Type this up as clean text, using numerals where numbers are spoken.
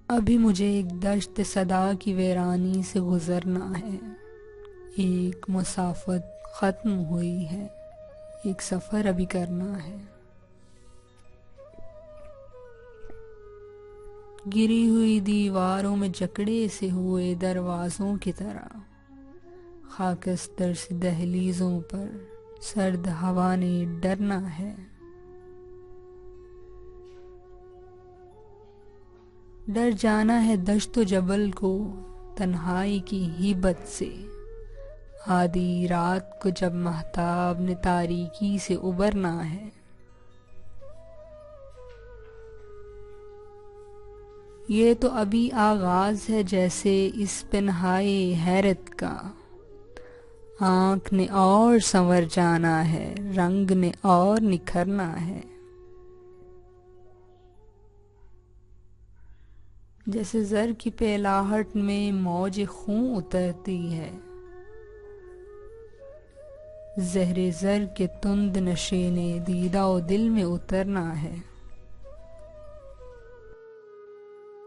अभी मुझे एक दश्त सदा की वीरानी से गुजरना है। एक मुसाफत ख़त्म हुई है, एक सफ़र अभी करना है। गिरी हुई दीवारों में जकड़े से हुए दरवाज़ों की तरह खाकस्तर से दहलीज़ों पर सर्द हवा ने डरना है। डर जाना है दश्त जबल को तन्हाई की हिब्बत से, आधी रात को जब महताब ने तारीकी से उबरना है। ये तो अभी आगाज है जैसे इस पिन्हाए हैरत का, आँख ने और संवर जाना है, रंग ने और निखरना है। जैसे ज़र की पेलाहट में मौज खूं उतरती है, ज़हरे ज़र के तुंद नशे ने दीदा ओ दिल में उतरना है।